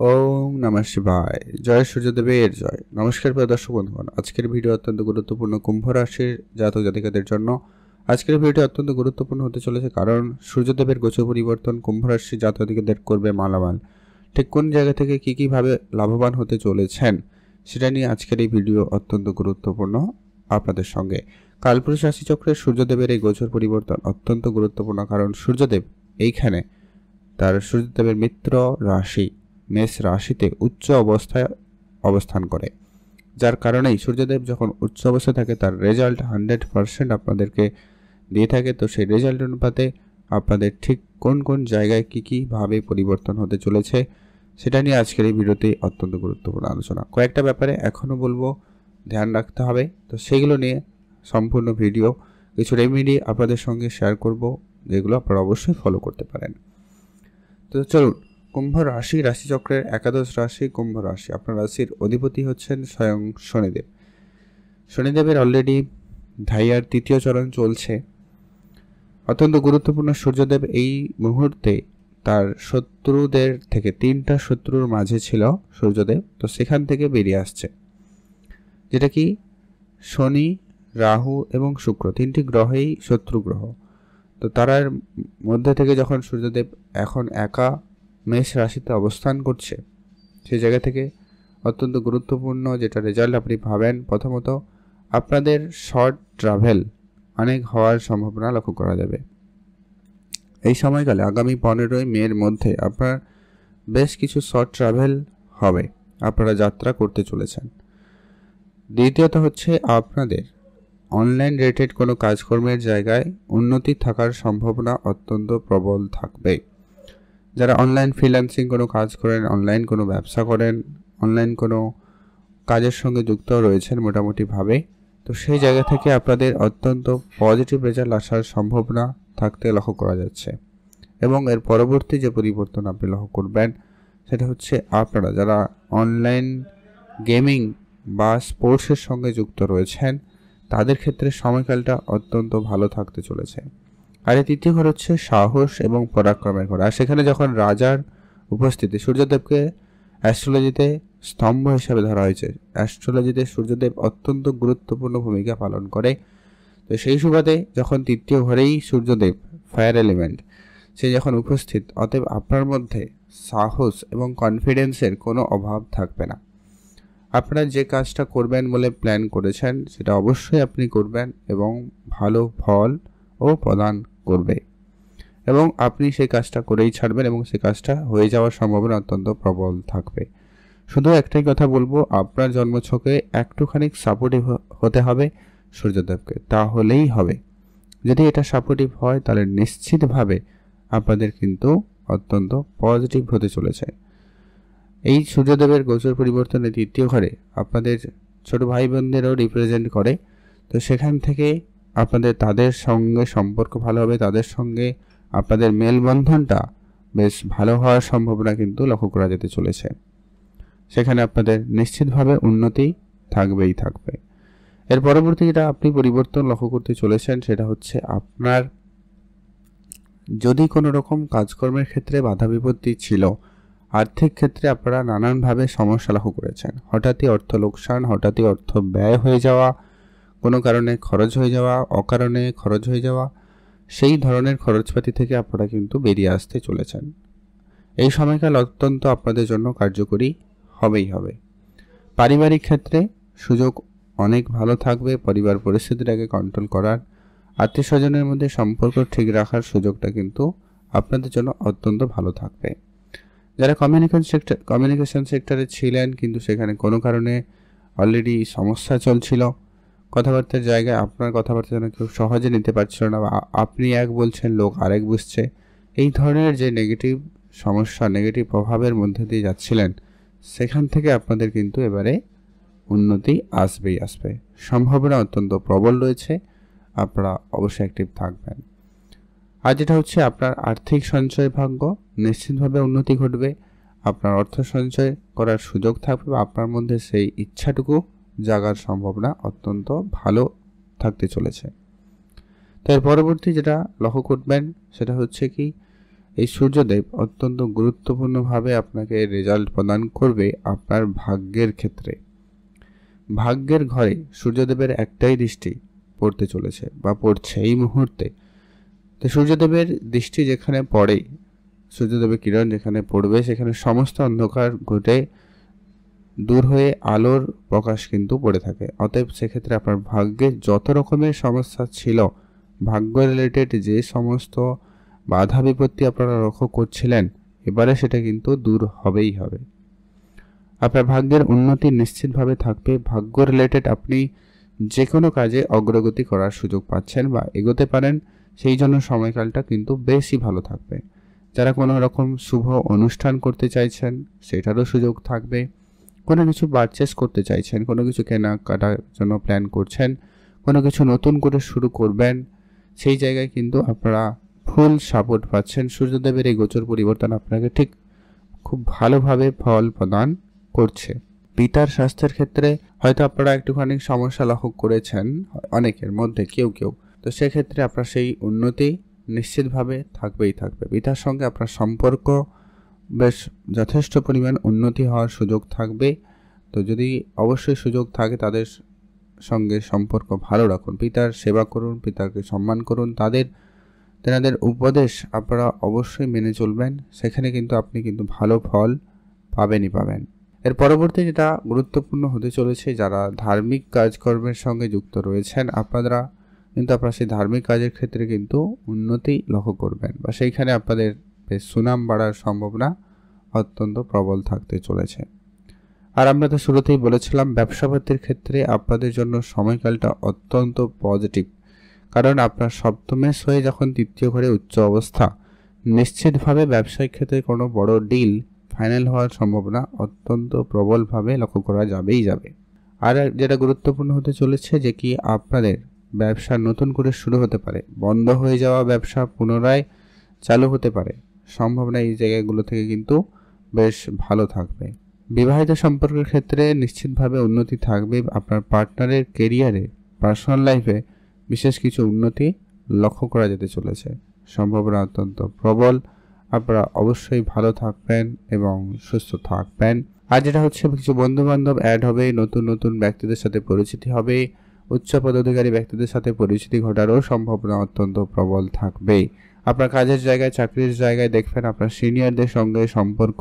ওম নমঃ শিবায়। জয় সূর্যদেবের জয়। নমস্কার প্রিয় দর্শক বন্ধুগণ, আজকের ভিডিও অত্যন্ত গুরুত্বপূর্ণ কুম্ভ রাশির জাতক জাতিকাদের জন্য। আজকের ভিডিওটি অত্যন্ত গুরুত্বপূর্ণ হতে চলেছে, কারণ সূর্যদেবের গোচর পরিবর্তন কুম্ভ রাশির জাতক জাতিকাদের করবে মালামাল। ঠিক কোন জায়গা থেকে কী ভাবে লাভবান হতে চলেছেন সেটা নিয়ে আজকের এই ভিডিও অত্যন্ত গুরুত্বপূর্ণ আপনাদের সঙ্গে। কালপুরুষ রাশিচক্রের সূর্যদেবের এই গোচর পরিবর্তন অত্যন্ত গুরুত্বপূর্ণ, কারণ সূর্যদেব এইখানে তার সূর্যদেবের মিত্র রাশি মেষ রাশিতে উচ্চ অবস্থায় অবস্থান করে, যার কারণেই সূর্যদেব যখন উচ্চ অবস্থায় থাকে তার রেজাল্ট 100% আপনাদেরকে দিয়ে থাকে। তো সেই রেজাল্ট অনুপাতে আপনাদের ঠিক কোন কোন জায়গায় কীভাবে পরিবর্তন হতে চলেছে সেটা নিয়ে আজকের এই ভিডিওতে অত্যন্ত গুরুত্বপূর্ণ আলোচনা। কয়েকটা ব্যাপারে এখনও বলবো ধ্যান রাখতে হবে, তো সেগুলো নিয়ে সম্পূর্ণ ভিডিও কিছু রেমেডি আপনাদের সঙ্গে শেয়ার করব, যেগুলো আপনারা অবশ্যই ফলো করতে পারেন। তো চলুন, কুম্ভ রাশি, রাশিচক্রের একাদশ রাশি কুম্ভ রাশি। আপনার রাশির অধিপতি হচ্ছেন স্বয়ং শনিদেব। শনিদেবের অলরেডি ধাইয়ার তৃতীয় চরণ চলছে। অত্যন্ত গুরুত্বপূর্ণ। সূর্যদেব এই মুহূর্তে তার শত্রুদের থেকে, 3টা শত্রুর মাঝে ছিল সূর্যদেব, তো সেখান থেকে বেরিয়ে আসছে, যেটা কি শনি, রাহু এবং শুক্র, 3টি গ্রহেই শত্রু গ্রহ। তো তারার মধ্যে থেকে যখন সূর্যদেব এখন একা মেষ রাশিতে অবস্থান করছে, সেই জায়গা থেকে অত্যন্ত গুরুত্বপূর্ণ যেটা রেজাল্ট আপনি পাবেন, প্রথমত আপনাদের শর্ট ট্রাভেল অনেক হওয়ার সম্ভাবনা লক্ষ্য করা যাবে। এই সময়কালে আগামী 15ই মের মধ্যে আপনার বেশ কিছু শর্ট ট্রাভেল হবে, আপনারা যাত্রা করতে চলেছেন। দ্বিতীয়ত হচ্ছে আপনাদের অনলাইন রিলেটেড কোনো কাজকর্মের জায়গায় উন্নতি থাকার সম্ভাবনা অত্যন্ত প্রবল থাকবে। যারা অনলাইন ফ্রিল্যান্সিং কোনো কাজ করেন, অনলাইন কোনো ব্যবসা করেন, অনলাইন কোনো কাজের সঙ্গে যুক্ত রয়েছেন মোটামুটিভাবে, তো সেই জায়গা থেকে আপনাদের অত্যন্ত পজিটিভ রেজাল্ট আসার সম্ভাবনা থাকতে লক্ষ্য করা যাচ্ছে। এবং এর পরবর্তী যে পরিবর্তন আপনি লক্ষ্য করবেন সেটা হচ্ছে আপনারা যারা অনলাইন গেমিং বা স্পোর্টসের সঙ্গে যুক্ত রয়েছেন তাদের ক্ষেত্রে সময়কালটা অত্যন্ত ভালো থাকতে চলেছে। আর এই তৃতীয় ঘর হচ্ছে সাহস এবং পরাক্রমের ঘর। আর সেখানে যখন রাজার উপস্থিতি, সূর্যদেবকে অ্যাস্ট্রোলজিতে স্তম্ভ হিসাবে ধরা হয়েছে। অ্যাস্ট্রোলজিতে সূর্যদেব অত্যন্ত গুরুত্বপূর্ণ ভূমিকা পালন করে। তো সেই সুবাদে যখন তৃতীয় ঘরেই সূর্যদেব, ফায়ার এলিমেন্ট, সে যখন উপস্থিত, অতএব আপনার মধ্যে সাহস এবং কনফিডেন্সের কোনো অভাব থাকবে না। আপনারা যে কাজটা করবেন বলে প্ল্যান করেছেন সেটা অবশ্যই আপনি করবেন এবং ভালো ফল ও প্রদান করবে, এবং আপনি সেই কাজটা করেই ছাড়বেন এবং সেই কাজটা হয়ে যাওয়ার সম্ভাবনা অত্যন্ত প্রবল থাকবে। শুধু একটাই কথা বলবো, আপনার জন্মছকে একটুখানি সাপোর্টিভ হতে হবে সূর্যদেবকে, তাহলেই হবে। যদি এটা সাপোর্টিভ হয় তাহলে নিশ্চিতভাবে আপনাদের কিন্তু অত্যন্ত পজিটিভ হতে চলেছে। এই সূর্যদেবের গোচর পরিবর্তনে তৃতীয় ঘরে আপনাদের ছোট ভাই বোনদেরও রিপ্রেজেন্ট করে। তো সেখান থেকে আপনাদের তাদের সঙ্গে সম্পর্ক ভালো হবে, তাদের সঙ্গে আপনাদের মেলবন্ধনটা বেশ ভালো হওয়ার সম্ভাবনা কিন্তু লক্ষ্য করা যেতে চলেছে। সেখানে আপনাদের নিশ্চিতভাবে উন্নতি থাকবেই থাকবে। এর পরবর্তী যেটা আপনি পরিবর্তন লক্ষ্য করতে চলেছেন সেটা হচ্ছে আপনার যদি কোনো রকম কাজকর্মের ক্ষেত্রে বাধা বিপত্তি ছিল, আর্থিক ক্ষেত্রে আপনারা নানানভাবে সমস্যা লক্ষ্য করেছেন, হঠাৎই অর্থ লোকসান, হঠাৎই অর্থ ব্যয় হয়ে যাওয়া, কোনো কারণে খরচ হয়ে যাওয়া, অকারণে খরচ হয়ে যাওয়া, সেই ধরনের খরচপাতি থেকে আপনারা কিন্তু বেরিয়ে আসতে চলেছেন। এই সময়কাল অত্যন্ত আপনাদের জন্য কার্যকরী হবেই হবে। পারিবারিক ক্ষেত্রে সুযোগ অনেক ভালো থাকবে, পরিবার পরিস্থিতিটাকে কন্ট্রোল করার, আত্মীয় স্বজনের মধ্যে সম্পর্ক ঠিক রাখার সুযোগটা কিন্তু আপনাদের জন্য অত্যন্ত ভালো থাকবে। যারা কমিউনিকেশন সেক্টরে ছিলেন কিন্তু সেখানে কোনো কারণে অলরেডি সমস্যা চলছিল, কথাবার্তার জায়গায় আপনার কথাবার্তা যেন কেউ সহজে নিতে পারছিল না, বা আপনি এক বলছেন লোক আরেক বুঝছে, এই ধরনের যে নেগেটিভ সমস্যা, নেগেটিভ প্রভাবের মধ্যে দিয়ে যাচ্ছিলেন, সেখান থেকে আপনাদের কিন্তু এবারে উন্নতি আসবেই আসবে। সম্ভাবনা অত্যন্ত প্রবল রয়েছে, আপনারা অবশ্যই অ্যাক্টিভ থাকবেন। আর যেটা হচ্ছে আপনার আর্থিক সঞ্চয় ভাগ্য, নিশ্চিতভাবে উন্নতি ঘটবে, আপনার অর্থ সঞ্চয় করার সুযোগ থাকবে, বা আপনার মধ্যে সেই ইচ্ছাটুকু জাগার সম্ভাবনা অত্যন্ত ভালো থাকতে চলেছে। তো এর পরবর্তী যেটা লক্ষ্য করবেন সেটা হচ্ছে কি, এই সূর্যদেব অত্যন্ত গুরুত্বপূর্ণভাবে আপনাকে রেজাল্ট প্রদান করবে আপনার ভাগ্যের ক্ষেত্রে। ভাগ্যের ঘরে সূর্যদেবের একটাই দৃষ্টি পড়তে চলেছে বা পড়ছে এই মুহূর্তে। তো সূর্যদেবের দৃষ্টি যেখানে পড়ে, সূর্যদেবের কিরণ যেখানে পড়বে, সেখানে সমস্ত অন্ধকার ঘটে দূর হয়ে আলোর প্রকাশ কিন্তু পড়ে থাকে। অতএব সেক্ষেত্রে আপনার ভাগ্যে যত রকমের সমস্যা ছিল, ভাগ্য রিলেটেড যে সমস্ত বাধা বিপত্তি আপনারা লক্ষ্য করছিলেন, এবারে সেটা কিন্তু দূর হবেই হবে। আপনার ভাগ্যের উন্নতি নিশ্চিতভাবে থাকবে। ভাগ্য রিলেটেড আপনি যে কোনো কাজে অগ্রগতি করার সুযোগ পাচ্ছেন বা এগোতে পারেন, সেই জন্য সময়কালটা কিন্তু বেশি ভালো থাকবে। যারা কোনো রকম শুভ অনুষ্ঠান করতে চাইছেন সেটারও সুযোগ থাকবে। কোনো কিছু পারচেস করতে চাইছেন, কোনো কিছু কেনাকাটার জন্য প্ল্যান করছেন, কোনো কিছু নতুন করে শুরু করবেন, সেই জায়গায় কিন্তু আপনারা ফুল সাপোর্ট পাচ্ছেন। সূর্যদেবের এই গোচর পরিবর্তন আপনাকে ঠিক খুব ভালোভাবে ফল প্রদান করছে। পিতার স্বাস্থ্যের ক্ষেত্রে হয়তো আপনারা একটুখানি সমস্যা লক্ষ্য করেছেন অনেকের মধ্যে কেউ, তো সেক্ষেত্রে আপনার সেই উন্নতি নিশ্চিতভাবে থাকবেই থাকবে। পিতার সঙ্গে আপনার সম্পর্ক বেশ যথেষ্ট পরিমাণ উন্নতি হওয়ার সুযোগ থাকবে। তো যদি অবশ্যই সুযোগ থাকে তাদের সঙ্গে সম্পর্ক ভালো রাখুন, পিতার সেবা করুন, পিতাকে সম্মান করুন, তেনাদের উপদেশ আপনারা অবশ্যই মেনে চলবেন। সেখানে কিন্তু আপনি কিন্তু ভালো ফল পাবেন। এর পরবর্তী যেটা গুরুত্বপূর্ণ হতে চলেছে, যারা ধার্মিক কাজকর্মের সঙ্গে যুক্ত রয়েছেন আপনারা সেই ধার্মিক কাজের ক্ষেত্রে কিন্তু উন্নতি লক্ষ্য করবেন বা সেইখানে আপনাদের বেশ সুনাম বাড়ার সম্ভাবনা অত্যন্ত প্রবল থাকতে চলেছে। আর আমরা তো শুরুতেই বলেছিলাম ব্যবসাপাতির ক্ষেত্রে আপনাদের জন্য সময়কালটা অত্যন্ত পজিটিভ, কারণ আপনার সপ্তমেশ হয়ে যখন তৃতীয় ঘরে উচ্চ অবস্থা, নিশ্চিতভাবে ব্যবসায়িক ক্ষেত্রে কোনো বড় ডিল ফাইনাল হওয়ার সম্ভাবনা অত্যন্ত প্রবলভাবে লক্ষ্য করা যাবে। আর যেটা গুরুত্বপূর্ণ হতে চলেছে যে কি আপনাদের ব্যবসা নতুন করে শুরু হতে পারে, বন্ধ হয়ে যাওয়া ব্যবসা পুনরায় চালু হতে পারে, সম্ভাবনা এই জায়গাগুলো থেকে কিন্তু বেশ ভালো থাকবে। বিবাহিত সম্পর্কের ক্ষেত্রে নিশ্চিতভাবে উন্নতি থাকবে। আপনার পার্টনারের কেরিয়ারে, পার্সোনাল লাইফে বিশেষ কিছু উন্নতি লক্ষ্য করা যেতে চলেছে, সম্ভাবনা অত্যন্ত প্রবল। আপনারা অবশ্যই ভালো থাকবেন এবং সুস্থ থাকবেন। আর যেটা হচ্ছে কিছু বন্ধুবান্ধব অ্যাড হবে, নতুন ব্যক্তিদের সাথে পরিচিতি হবে, উচ্চ পদাধিকারী ব্যক্তিদের সাথে পরিচিতি ঘটারও সম্ভাবনা অত্যন্ত প্রবল থাকবে। আপনার কাজের জায়গায়, চাকরির জায়গায় দেখবেন আপনার সিনিয়রদের সঙ্গে সম্পর্ক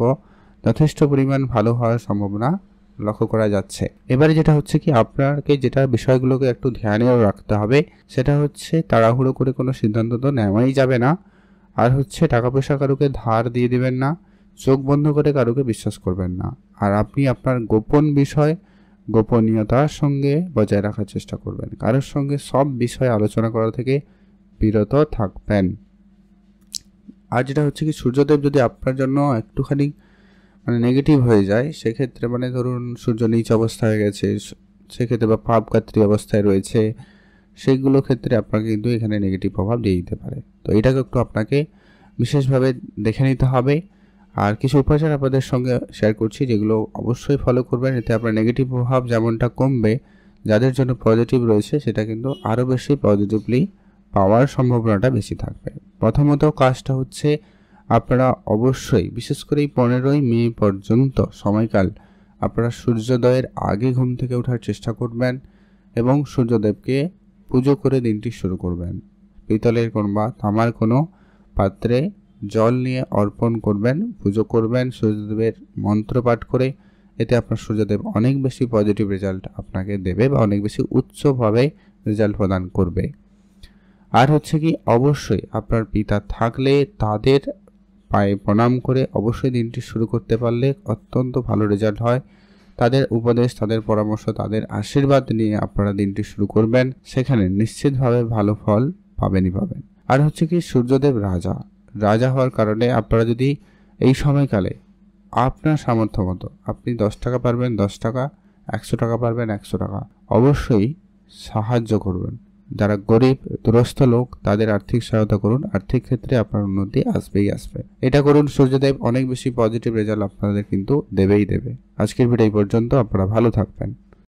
যথেষ্ট পরিমাণ ভালো হওয়ার সম্ভাবনা লক্ষ্য করা যাচ্ছে। এবারে যেটা হচ্ছে কি আপনাকে যেটা বিষয়গুলোকে একটু ধ্যানেও রাখতে হবে, সেটা হচ্ছে তাড়াহুড়ো করে কোনো সিদ্ধান্ত তো নেওয়াই যাবে না। আর হচ্ছে টাকা পয়সা কারুকে ধার দিয়ে দিবেন না, চোখ বন্ধ করে কারুকে বিশ্বাস করবেন না। আর আপনি আপনার গোপন বিষয় গোপনীয়তার সঙ্গে বজায় রাখার চেষ্টা করবেন। কারোর সঙ্গে সব বিষয় আলোচনা করা থেকে বিরত থাকবেন। আর যেটা হচ্ছে কি সূর্যদেব যদি আপনার জন্য একটুখানি নেগেটিভ হয়ে যায়, সেক্ষেত্রে ধরুন সূর্য নিচ অবস্থায় হয়ে গেছে, সেক্ষেত্রে বা পাপকাত্রী অবস্থায় রয়েছে, সেইগুলো ক্ষেত্রে আপনাকে কিন্তু এখানে নেগেটিভ প্রভাব দিয়ে দিতে পারে। তো এটাকে একটু আপনাকে বিশেষভাবে দেখে নিতে হবে। আর কিছু উপাচার আপনাদের সঙ্গে শেয়ার করছি, যেগুলো অবশ্যই ফলো করবেন। এতে আপনার নেগেটিভ প্রভাব যেমনটা কমবে, যাদের জন্য পজিটিভ রয়েছে সেটা কিন্তু আরও বেশি পজিটিভলি পাওয়ার সম্ভাবনাটা বেশি থাকবে। প্রথমত কাজটা হচ্ছে আপনারা অবশ্যই বিশেষ করে এই 15ই মে পর্যন্ত সময়কাল আপনারা সূর্যোদয়ের আগে ঘুম থেকে ওঠার চেষ্টা করবেন এবং সূর্যদেবকে পুজো করে দিনটি শুরু করবেন। পিতলের বা তামার কোনো পাত্রে জল নিয়ে অর্পণ করবেন, পুজো করবেন সূর্যদেবের মন্ত্র পাঠ করে। এতে আপনার সূর্যদেব অনেক বেশি পজিটিভ রেজাল্ট আপনাকে দেবে বা অনেক বেশি উচ্চভাবে রেজাল্ট প্রদান করবে। আর হচ্ছে কি অবশ্যই আপনার পিতা থাকলে তাদের পায়ে প্রণাম করে অবশ্যই দিনটি শুরু করতে পারলে অত্যন্ত ভালো রেজাল্ট হয়। তাদের উপদেশ, তাদের পরামর্শ, তাদের আশীর্বাদ নিয়ে আপনারা দিনটি শুরু করবেন, সেখানে নিশ্চিতভাবে ভালো ফল পাবেন। আর হচ্ছে কি সূর্যদেব রাজা হওয়ার কারণে আপনারা যদি এই সময়কালে আপনার সামর্থ্য মতো আপনি 10 টাকা পারবেন 10 টাকা, 100 টাকা পারবেন 100 টাকা অবশ্যই সাহায্য করবেন। যারা গরিব দুরস্থ লোক তাদের আর্থিক সহায়তা করুন। আর্থিক ক্ষেত্রে আপনার উন্নতি আসবেই আসবে। এটা করুন, সূর্যদেব অনেক বেশি পজিটিভ রেজাল্ট আপনাদের কিন্তু দেবেই দেবে। আজকের ভিডিও এই পর্যন্ত, আপনারা ভালো থাকবেন।